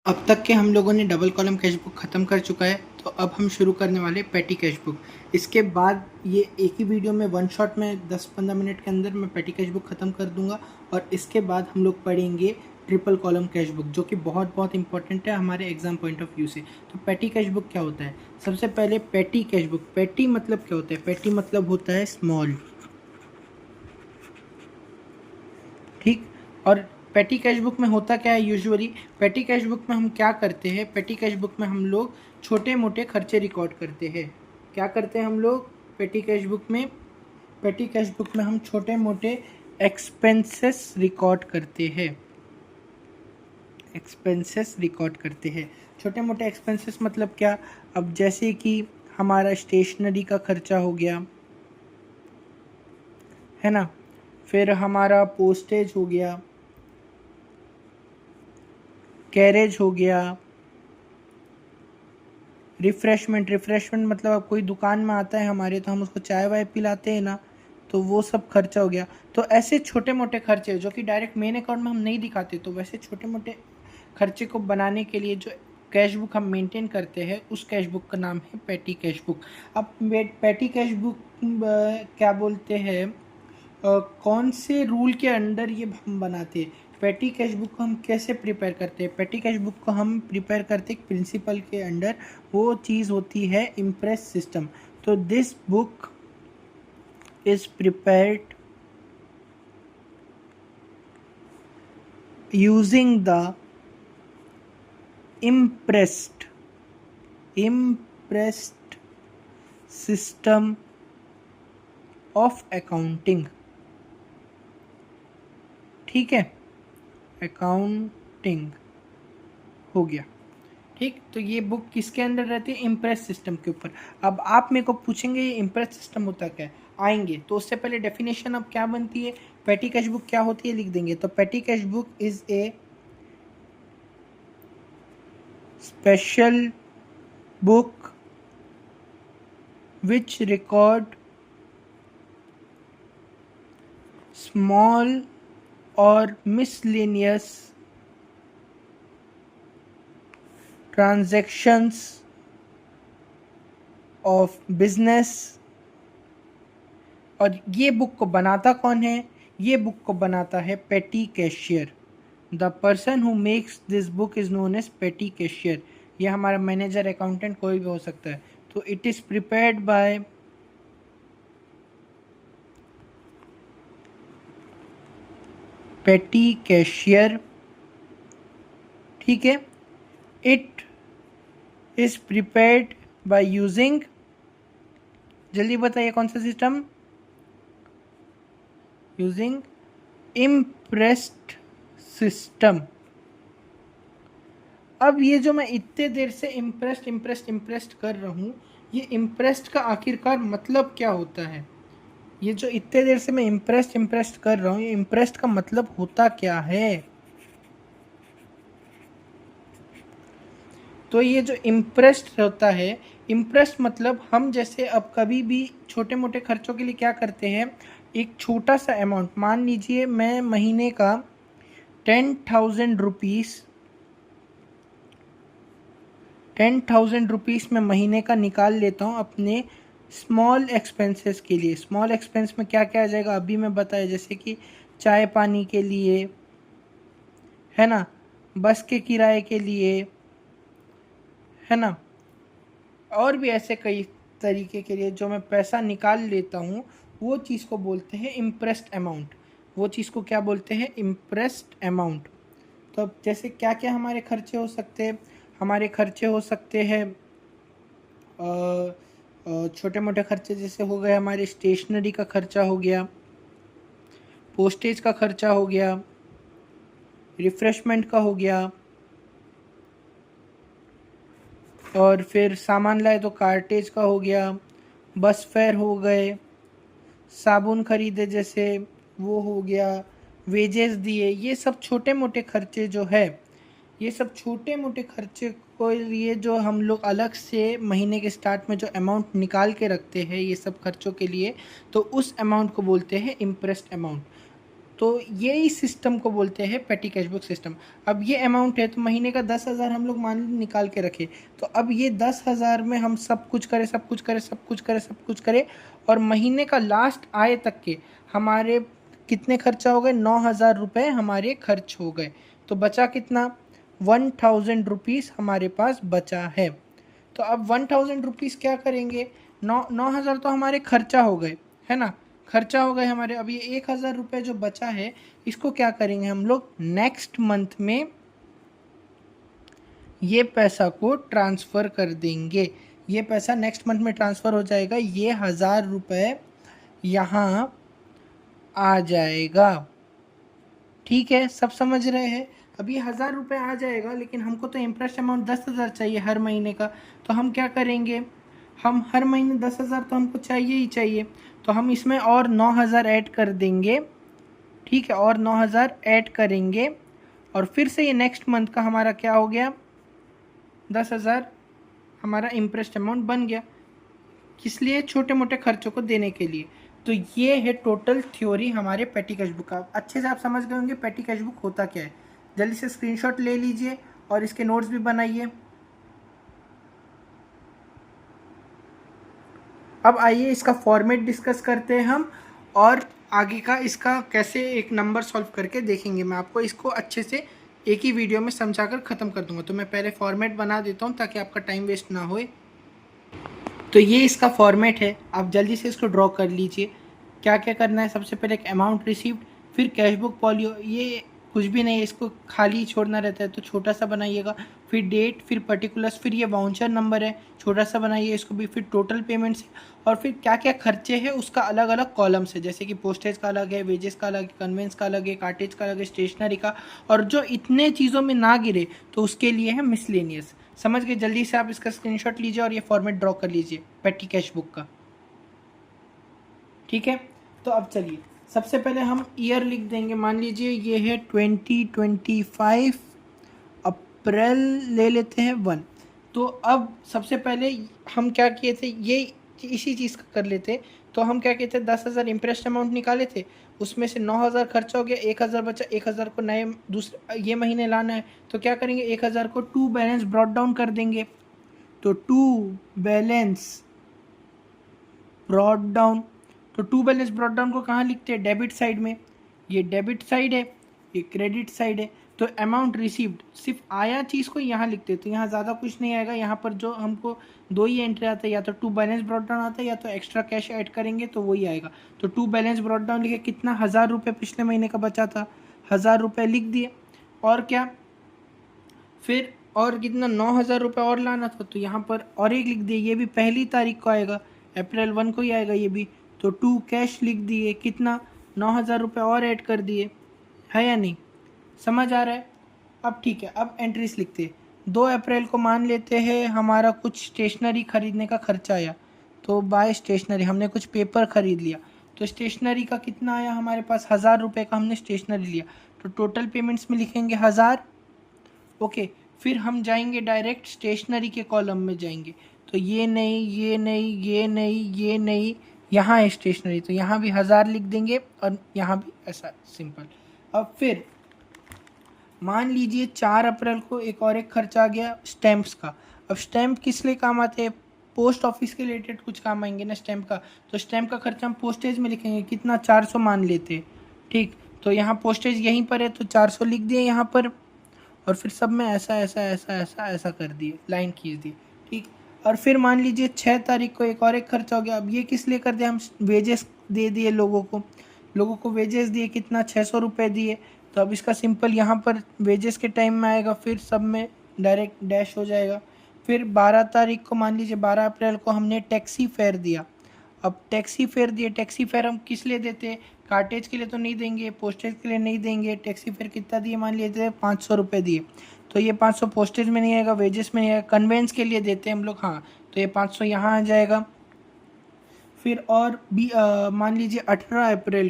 अब तक के हम लोगों ने डबल कॉलम कैश बुक ख़त्म कर चुका है, तो अब हम शुरू करने वाले पेटी कैश बुक। इसके बाद ये एक ही वीडियो में वन शॉट में 10-15 मिनट के अंदर मैं पेटी कैश बुक ख़त्म कर दूंगा और इसके बाद हम लोग पढ़ेंगे ट्रिपल कॉलम कैश बुक, जो कि बहुत बहुत इंपॉर्टेंट है हमारे एग्जाम पॉइंट ऑफ व्यू से। तो पेटी कैश बुक क्या होता है? सबसे पहले पेटी कैश बुक, पेटी मतलब क्या होता है? पेटी मतलब होता है स्मॉल, ठीक। और पेटी कैश बुक में होता क्या है यूजुअली? पेटी कैश बुक में हम क्या करते हैं? पेटी कैश बुक में हम लोग छोटे मोटे खर्चे रिकॉर्ड करते हैं। क्या करते हैं हम लोग पेटी कैश बुक में? पेटी कैश बुक में हम छोटे मोटे एक्सपेंसेस रिकॉर्ड करते हैं। एक्सपेंसेस रिकॉर्ड करते हैं। छोटे मोटे एक्सपेंसेस मतलब क्या? अब जैसे कि हमारा स्टेशनरी का खर्चा हो गया, है ना, फिर हमारा पोस्टेज हो गया, कैरेज हो गया, रिफ़्रेशमेंट मतलब अब कोई दुकान में आता है हमारे, तो हम उसको चाय वाय पिलाते हैं ना, तो वो सब खर्चा हो गया। तो ऐसे छोटे मोटे खर्चे जो कि डायरेक्ट मेन अकाउंट में हम नहीं दिखाते, तो वैसे छोटे मोटे खर्चे को बनाने के लिए जो कैश बुक हम मेंटेन करते हैं, उस कैश बुक का नाम है पेटी कैश बुक। अब पेटी कैश बुक क्या बोलते हैं, कौन से रूल के अंडर ये हम बनाते हैं? पेटी कैश बुक को हम कैसे प्रिपेयर करते हैं? पेटी कैश बुक को हम प्रिपेयर करते हैं प्रिंसिपल के अंडर। वो चीज़ होती है इम्प्रेस सिस्टम। तो this book is prepared using the impressed system of accounting, ठीक है, अकाउंटिंग हो गया, ठीक। तो ये बुक किसके अंदर रहती है? इम्प्रेस सिस्टम के ऊपर। अब आप मेरे को पूछेंगे ये इम्प्रेस सिस्टम होता क्या है? आएंगे तो उससे पहले डेफिनेशन अब क्या बनती है, पेटी कैश बुक क्या होती है लिख देंगे। तो पेटी cash book is a special book which record small or miscellaneous transactions of business। और ये बुक को बनाता कौन है? ये बुक को बनाता है petty cashier. The person who makes this book is known as petty cashier. ये हमारा मैनेजर, अकाउंटेंट, कोई भी हो सकता है। तो इट इज प्रिपेयर्ड बाय पेटी कैशियर, ठीक है। It is prepared by using, जल्दी बताइए कौन सा सिस्टम? Using impressed system. अब ये जो मैं इतने देर से इम्प्रेस्ड कर रहा हूँ, ये इम्प्रेस्ड का आखिरकार मतलब क्या होता है? ये जो इतने देर से मैं इम्प्रेस्ड कर रहा हूँ, ये इम्प्रेस्ड का मतलब होता क्या है? तो ये जो इम्प्रेस्ड होता है, इम्प्रेस्ड मतलब हम जैसे अब कभी भी छोटे मोटे खर्चों के लिए क्या करते हैं, एक छोटा सा अमाउंट, मान लीजिए मैं महीने का 10,000 रुपीज़ में महीने का निकाल लेता हूँ अपने स्मॉल एक्सपेंसेस के लिए। स्मॉल एक्सपेंस में क्या क्या आ जाएगा अभी मैं बताया, जैसे कि चाय पानी के लिए, है ना, बस के किराए के लिए, है ना, और भी ऐसे कई तरीके के लिए जो मैं पैसा निकाल लेता हूँ, वो चीज़ को बोलते हैं इम्प्रेस्ड अमाउंट। वो चीज़ को क्या बोलते हैं? Impressed amount. तो अब जैसे क्या क्या हमारे खर्चे हो सकते हैं? हमारे खर्चे हो सकते हैं छोटे मोटे खर्चे, जैसे हो गए हमारे स्टेशनरी का खर्चा हो गया, पोस्टेज का खर्चा हो गया, रिफ्रेशमेंट का हो गया, और फिर सामान लाए तो कार्टेज का हो गया, बस फेयर हो गए, साबुन खरीदे जैसे वो हो गया, वेजेस दिए, ये सब छोटे मोटे खर्चे जो है, ये सब छोटे मोटे खर्चे को लिए जो हम लोग अलग से महीने के स्टार्ट में जो अमाउंट निकाल के रखते हैं ये सब खर्चों के लिए, तो उस अमाउंट को बोलते हैं इम्प्रेस्ड अमाउंट। तो ये इस सिस्टम को बोलते हैं पेटी कैश बुक सिस्टम। अब ये अमाउंट है तो महीने का 10,000 हम लोग मान निकाल के रखे, तो अब ये 10,000 में हम सब कुछ करें, सब कुछ करें, सब कुछ करें, सब कुछ करें, और महीने का लास्ट आए तक के हमारे कितने खर्चा हो गए, 9,000 रुपये हमारे खर्च हो गए। तो बचा कितना, 1,000 रुपीज़ हमारे पास बचा है। तो अब 1,000 रुपीज़ क्या करेंगे, 9,000 तो हमारे खर्चा हो गए, है ना, खर्चा हो गए हमारे। अब ये 1,000 रुपये जो बचा है इसको क्या करेंगे हम लोग, नेक्स्ट मंथ में ये पैसा को ट्रांसफ़र कर देंगे। ये पैसा नेक्स्ट मंथ में ट्रांसफ़र हो जाएगा, ये 1,000 रुपये यहाँ आ जाएगा। ठीक है, सब समझ रहे हैं। अब ये 1,000 रुपये आ जाएगा, लेकिन हमको तो इंटरेस्ट अमाउंट 10,000 चाहिए हर महीने का। तो हम क्या करेंगे, हम हर महीने 10,000 तो हमको चाहिए ही चाहिए, तो हम इसमें और 9,000 ऐड कर देंगे। ठीक है, और 9,000 ऐड करेंगे, और फिर से ये नेक्स्ट मंथ का हमारा क्या हो गया, 10,000 हमारा इंटरेस्ट अमाउंट बन गया। किस लिए, छोटे मोटे खर्चों को देने के लिए। तो ये है टोटल थ्योरी हमारे पेटी कैश बुक का। अच्छे से आप समझ गए होंगे पेटी कैश बुक होता क्या है। जल्दी से स्क्रीनशॉट ले लीजिए और इसके नोट्स भी बनाइए। अब आइए इसका फॉर्मेट डिस्कस करते हैं हम, और आगे का इसका कैसे एक नंबर सॉल्व करके देखेंगे। मैं आपको इसको अच्छे से एक ही वीडियो में समझाकर ख़त्म कर दूंगा। तो मैं पहले फॉर्मेट बना देता हूँ ताकि आपका टाइम वेस्ट ना होए। तो ये इसका फॉर्मेट है, आप जल्दी से इसको ड्रॉ कर लीजिए। क्या क्या करना है, सबसे पहले एक अमाउंट रिसीव्ड, फिर कैश बुक फॉलियो, ये कुछ भी नहीं है, इसको खाली छोड़ना रहता है तो छोटा सा बनाइएगा। फिर डेट, फिर पर्टिकुलर्स, फिर ये वाउचर नंबर है, छोटा सा बनाइए इसको भी। फिर टोटल पेमेंट्स, और फिर क्या क्या खर्चे हैं उसका अलग अलग कॉलम्स है, जैसे कि पोस्टेज का अलग है, वेजेस का अलग है, कन्वेंस का अलग है, कार्टेज का अलग है, स्टेशनरी का, और जो इतने चीज़ों में ना गिरे तो उसके लिए है मिसलेनियस। समझ गए, जल्दी से आप इसका स्क्रीनशॉट लीजिए और ये फॉर्मेट ड्रॉ कर लीजिए पेटी कैश बुक का। ठीक है, तो अब चलिए सबसे पहले हम ईयर लिख देंगे। मान लीजिए ये है 2025 अप्रैल ले लेते हैं 1। तो अब सबसे पहले हम क्या किए थे, ये इसी चीज़ का कर लेते। तो हम क्या किए थे, 10,000 इंटरेस्ट अमाउंट निकाले थे, उसमें से 9,000 खर्चा हो गया, 1,000 बचा, 1,000 को नए दूसरे ये महीने लाना है। तो क्या करेंगे, 1,000 को टू बैलेंस ब्रॉट डाउन कर देंगे। तो टू बैलेंस ब्रॉट डाउन, तो टू बैलेंस ब्रॉट डाउन को कहाँ लिखते हैं, डेबिट साइड में। ये डेबिट साइड है, ये क्रेडिट साइड है। तो अमाउंट रिसीव्ड, सिर्फ आया चीज़ को यहाँ लिखते हैं, तो यहाँ ज़्यादा कुछ नहीं आएगा। यहाँ पर जो हमको दो ही एंट्री आता है, या तो टू बैलेंस ब्रॉट डाउन आता है, या तो एक्स्ट्रा कैश ऐड करेंगे तो वही आएगा। तो टू बैलेंस ब्रॉट डाउन लिखे, कितना, 1,000 रुपये पिछले महीने का बचा था, 1,000 रुपये लिख दिए। और क्या, फिर और कितना, 9,000 रुपये और लाना था, तो यहाँ पर और एक लिख दिए, ये भी पहली तारीख को आएगा, अप्रैल 1 को ही आएगा ये भी। तो टू कैश लिख दिए, कितना, 9,000 रुपये और ऐड कर दिए, है या नहीं, समझ आ रहा है। अब ठीक है, अब एंट्रीज लिखते हैं। 2 अप्रैल को मान लेते हैं हमारा कुछ स्टेशनरी खरीदने का खर्चा आया, तो बाय स्टेशनरी हमने कुछ पेपर खरीद लिया, तो स्टेशनरी का कितना आया हमारे पास, 1,000 रुपये का हमने स्टेशनरी लिया। तो टोटल पेमेंट्स में लिखेंगे 1,000। ओके, फिर हम जाएंगे डायरेक्ट स्टेशनरी के कॉलम में जाएंगे, तो ये नहीं, ये नहीं, ये नहीं, ये नहीं, यहाँ है स्टेशनरी, तो यहाँ भी 1,000 लिख देंगे, और यहाँ भी ऐसा सिंपल। अब फिर मान लीजिए 4 अप्रैल को एक खर्चा आ गया स्टैम्प्स का। अब स्टैम्प किस लिए काम आते हैं, पोस्ट ऑफिस के रिलेटेड कुछ काम आएंगे ना स्टैम्प का। तो स्टैम्प का खर्चा हम पोस्टेज में लिखेंगे, कितना, 400 मान लेते हैं। ठीक, तो यहाँ पोस्टेज यहीं पर है तो 400 लिख दिए यहाँ पर, और फिर सब में ऐसा ऐसा ऐसा ऐसा ऐसा कर दिए, लाइन खींच दिए। ठीक, और फिर मान लीजिए 6 तारीख को एक खर्चा हो गया। अब ये किस लिए कर दिया, हम वेजेस दे दिए लोगों को वेजेस दिए, कितना, 600 रुपये दिए। तो अब इसका सिंपल यहाँ पर वेजेस के टाइम में आएगा, फिर सब में डायरेक्ट डैश हो जाएगा। फिर 12 तारीख को, मान लीजिए 12 अप्रैल को हमने टैक्सी फेयर दिया। अब टैक्सी फेयर दिए, टैक्सी फेयर हम किस लिए देते हैं, कार्टेज के लिए तो नहीं देंगे, पोस्टेज के लिए नहीं देंगे। टैक्सी फेयर कितना दिए, मान लीजिए 500 रुपये दिए, तो ये 500 पोस्टेज में नहीं आएगा, वेजेस में नहीं आएगा। कन्वेंस के लिए देते हैं हम लोग, हाँ, तो ये 500 यहाँ आ जाएगा। फिर और भी मान लीजिए 18 अप्रैल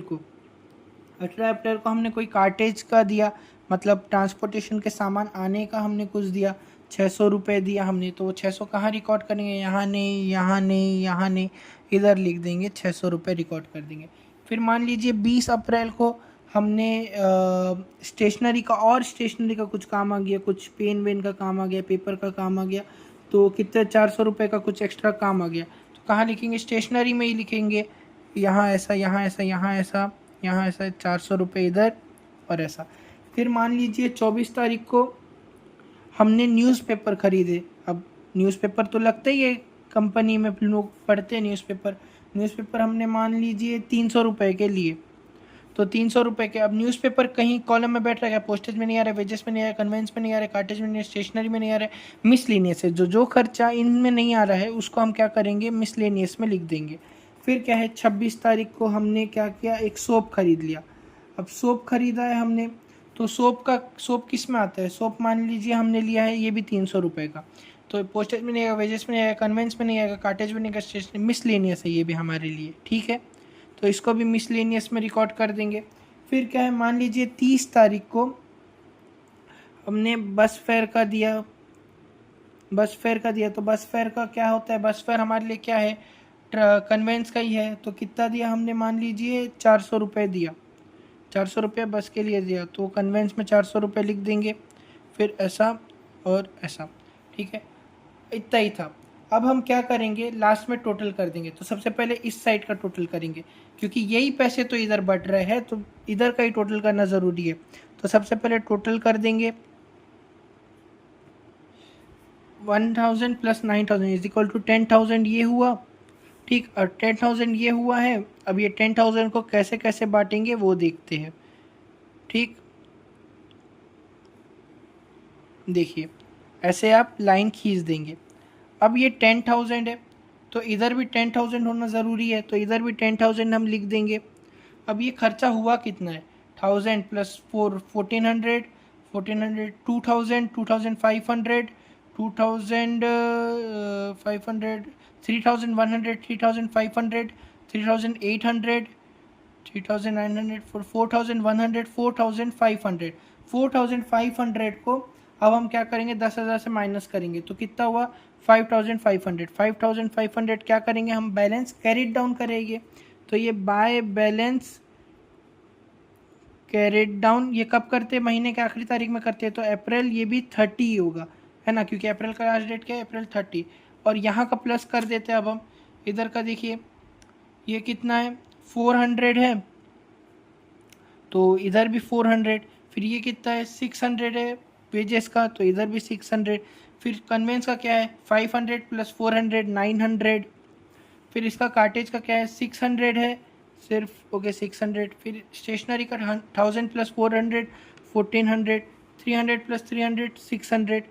को हमने कोई कार्टेज का दिया, मतलब ट्रांसपोर्टेशन के सामान आने का हमने कुछ दिया, 600 रुपये दिया हमने। तो वो 600 कहाँ रिकॉर्ड करेंगे, यहाँ नहीं, यहाँ नहीं, यहाँ नहीं, इधर लिख देंगे, 600 रुपये रिकॉर्ड कर देंगे। फिर मान लीजिए 20 अप्रैल को हमने स्टेशनरी का कुछ काम आ गया, कुछ पेन वेन का काम आ गया, पेपर का काम आ गया, तो कितने 400 रुपये का कुछ एक्स्ट्रा काम आ गया। तो कहाँ लिखेंगे? स्टेशनरी में ही लिखेंगे। यहाँ ऐसा, यहाँ ऐसा, यहाँ ऐसा, यहाँ ऐसा, 400 रुपये इधर और ऐसा। फिर मान लीजिए 24 तारीख को हमने न्यूज़पेपर ख़रीदे। अब न्यूज़पेपर तो लगता ही है कंपनी में, लोग पढ़ते हैं न्यूज़पेपर हमने मान लीजिए 300 रुपये के लिए, तो 300 रुपये के। अब न्यूज़पेपर कहीं कॉलम में बैठ रहा है, पोस्टेज में नहीं आ रहा है, वेजेस में नहीं आ रहा है, कन्वेंस में नहीं आ रहा है, कार्टेज में नहीं आ रहा है, स्टेशनरी में नहीं आ रहा है, मिसलेनियस है। जो खर्चा इनमें नहीं आ रहा है उसको हम क्या करेंगे? मिसलेनियस में लिख देंगे। फिर क्या है, 26 तारीख को हमने क्या किया? एक सोप खरीद लिया। अब सोप खरीदा है हमने, तो सोप किस में आता है? सोप मान लीजिए हमने लिया है, ये भी 300 रुपये का, तो पोस्टेज में नहीं आएगा, वेजेस में नहीं आएगा, कन्वेंस में नहीं आएगा, कार्टेज में नहीं आएगा, स्टेशनरी, मिसलेनियस है ये भी हमारे लिए, ठीक है। तो इसको भी मिसलेनियस में रिकॉर्ड कर देंगे। फिर क्या है, मान लीजिए 30 तारीख को हमने बस फेयर का दिया, तो बस फेयर का क्या होता है? बस फेयर हमारे लिए क्या है? कन्वेंस का ही है। तो कितना दिया हमने? मान लीजिए 400 रुपये दिया, 400 रुपये बस के लिए दिया, तो कन्वेंस में 400 रुपये लिख देंगे। फिर ऐसा और ऐसा, ठीक है, इतना ही था। अब हम क्या करेंगे? लास्ट में टोटल कर देंगे। तो सबसे पहले इस साइड का टोटल करेंगे, क्योंकि यही पैसे तो इधर बढ़ रहे हैं, तो इधर का ही टोटल करना ज़रूरी है। तो सबसे पहले टोटल कर देंगे, 1000 प्लस 9000 इज इक्वल टू 10,000, ये हुआ, ठीक। और 10,000 ये हुआ है। अब ये 10,000 को कैसे कैसे बांटेंगे वो देखते हैं, ठीक। देखिए ऐसे आप लाइन खींच देंगे। अब ये 10,000 है, तो इधर भी 10,000 होना ज़रूरी है, तो इधर भी 10,000 हम लिख देंगे। अब ये खर्चा हुआ कितना है? 1000 प्लस 1400, 2000, 2500, 2500, 3100, 3500, 3800, 3900, 4100, 4500, 4500 को अब हम क्या करेंगे? 10,000 से माइनस करेंगे, तो कितना हुआ? 5500। 5500 क्या करेंगे हम? बैलेंस कैरिड डाउन करेंगे। तो ये बाय बैलेंस कैरिड डाउन ये कब करते हैं? महीने के आखिरी तारीख में करते हैं। तो अप्रैल ये भी 30 होगा, है ना, क्योंकि अप्रैल का लास्ट डेट क्या है? अप्रैल 30। और यहाँ का प्लस कर देते हैं। अब हम इधर का देखिए, ये कितना है? 400 है, तो इधर भी 400। फिर ये कितना है? 600 है वेजेस का, तो इधर भी 600। फिर कन्वेंस का क्या है? 500 प्लस 400, 900। फिर इसका कार्टेज का क्या है? 600 है सिर्फ, ओके 600। फिर स्टेशनरी का 1000 प्लस 400, 1400। 300 प्लस 300, 600।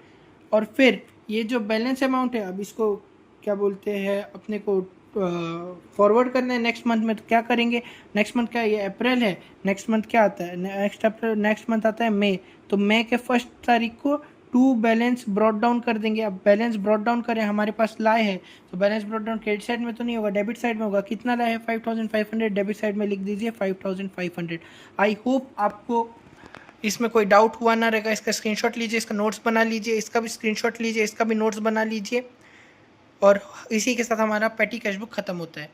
और फिर ये जो बैलेंस अमाउंट है, अब इसको क्या बोलते हैं, अपने को फॉरवर्ड करना है नेक्स्ट मंथ में। तो क्या करेंगे? नेक्स्ट मंथ क्या है? ये अप्रैल है, नेक्स्ट मंथ क्या आता है? नेक्स्ट मंथ आता है मई। तो मई के 1 तारीख को टू बैलेंस ब्रॉट डाउन कर देंगे। अब बैलेंस ब्रॉट डाउन करें, हमारे पास लाए है, तो balance brought down credit side में तो नहीं होगा, डेबिट साइड में होगा। कितना लाए है? 5500, डेबिट साइड में लिख दीजिए 5500। आई होप आपको इसमें कोई डाउट हुआ ना रहेगा। इसका स्क्रीनशॉट लीजिए, इसका नोट्स बना लीजिए, इसका भी स्क्रीनशॉट लीजिए, इसका भी नोट्स बना लीजिए। और इसी के साथ हमारा पेटी कैश बुक ख़त्म होता है।